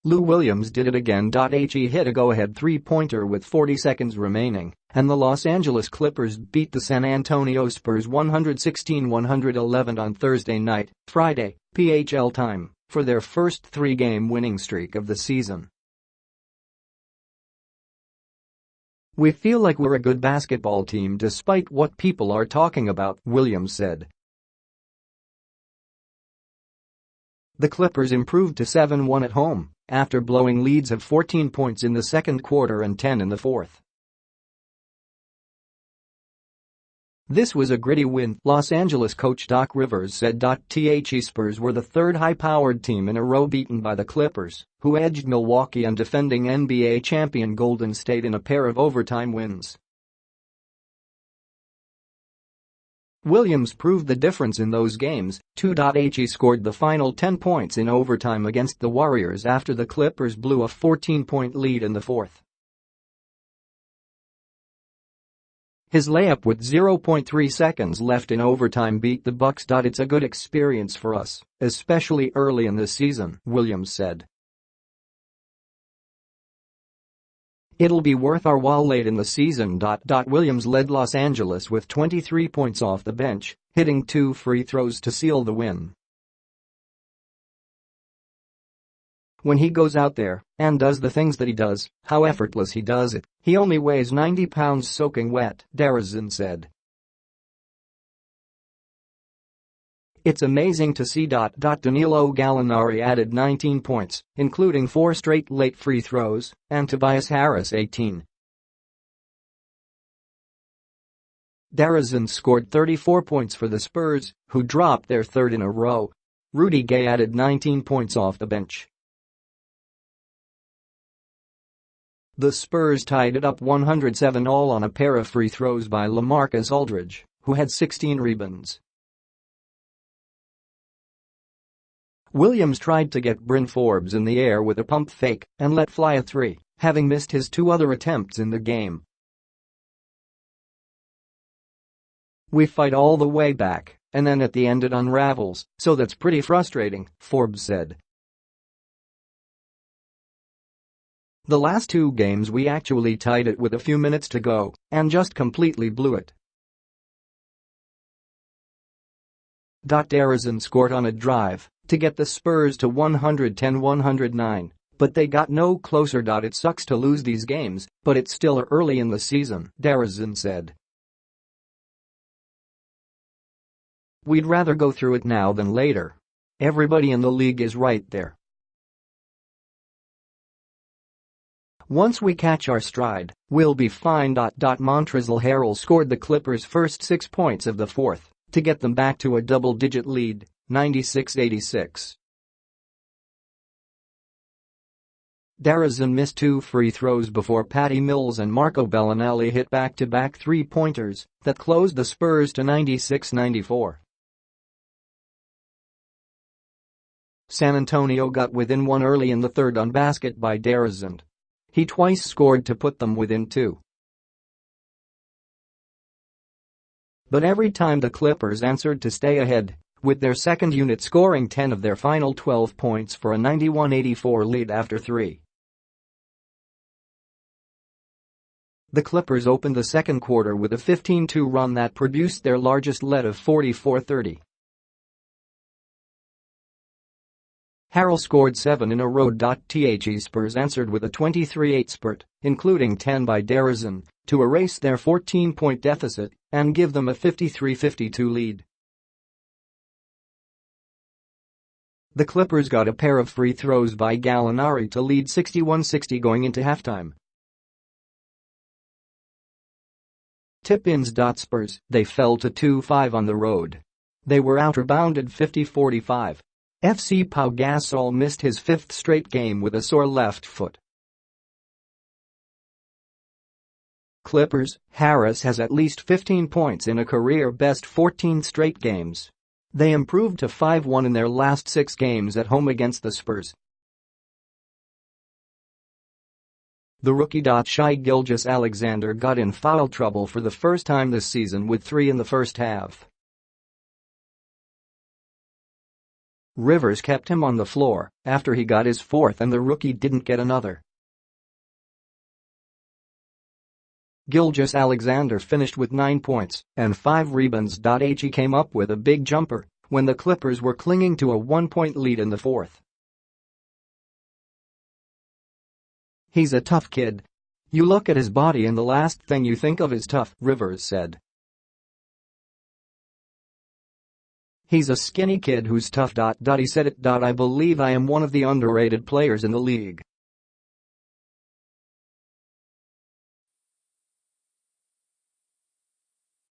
Lou Williams did it again. He hit a go-ahead three-pointer with 40 seconds remaining, and the Los Angeles Clippers beat the San Antonio Spurs 116-111 on Thursday night, Friday, PHL time, for their first three-game winning streak of the season. "We feel like we're a good basketball team despite what people are talking about," Williams said. The Clippers improved to 7-1 at home after blowing leads of 14 points in the second quarter and 10 in the fourth. "This was a gritty win," Los Angeles coach Doc Rivers said. The Spurs were the third high-powered team in a row beaten by the Clippers, who edged Milwaukee and defending NBA champion Golden State in a pair of overtime wins. Williams proved the difference in those games, too. He scored the final 10 points in overtime against the Warriors after the Clippers blew a 14-point lead in the fourth. His layup with 0.3 seconds left in overtime beat the Bucks. "It's a good experience for us, especially early in the season," Williams said. "It'll be worth our while late in the season." Williams led Los Angeles with 23 points off the bench, hitting 2 free throws to seal the win. "When he goes out there and does the things that he does, how effortless he does it, he only weighs 90 pounds soaking wet," DeRozan said. "It's amazing to see." Danilo Gallinari added 19 points, including 4 straight late free throws, and Tobias Harris 18. DeRozan scored 34 points for the Spurs, who dropped their third in a row. Rudy Gay added 19 points off the bench. The Spurs tied it up 107-all on a pair of free throws by LaMarcus Aldridge, who had 16 rebounds. Williams tried to get Bryn Forbes in the air with a pump fake and let fly a three, having missed his 2 other attempts in the game. "We fight all the way back, and then at the end it unravels, so that's pretty frustrating," Forbes said. "The last 2 games we actually tied it with a few minutes to go and just completely blew it." DeRozan scored on a drive to get the Spurs to 110-109, but they got no closer. "It sucks to lose these games, but it's still early in the season," DeRozan said. "We'd rather go through it now than later. Everybody in the league is right there. Once we catch our stride, we'll be fine." Montrezl Harrell scored the Clippers' first 6 points of the fourth to get them back to a double-digit lead, 96-86. DeRozan missed 2 free throws before Patty Mills and Marco Bellinelli hit back-to-back three-pointers that closed the Spurs to 96-94. San Antonio got within 1 early in the third on basket by DeRozan. He twice scored to put them within 2. But every time the Clippers answered to stay ahead, with their second unit scoring 10 of their final 12 points for a 91-84 lead after 3. The Clippers opened the second quarter with a 15-2 run that produced their largest lead of 44-30. Harrell scored 7 in a row. The Spurs answered with a 23-8 spurt, including 10 by DeRozan, to erase their 14-point deficit and give them a 53-52 lead. The Clippers got a pair of free throws by Gallinari to lead 61-60 going into halftime. Tip-ins. Spurs, they fell to 2-5 on the road. They were out-rebounded 50-45. FC Pau Gasol missed his 5th straight game with a sore left foot. Clippers, Harris has at least 15 points in a career-best 14 straight games. They improved to 5-1 in their last 6 games at home against the Spurs. The rookie. Shai Gilgeous-Alexander got in foul trouble for the first time this season with 3 in the first half. Rivers kept him on the floor after he got his fourth and the rookie didn't get another. Gilgeous-Alexander finished with 9 points and 5 rebounds. He came up with a big jumper when the Clippers were clinging to a 1-point lead in the fourth. "He's a tough kid. You look at his body and the last thing you think of is tough," Rivers said. "He's a skinny kid who's tough. He said it. I believe I am one of the underrated players in the league.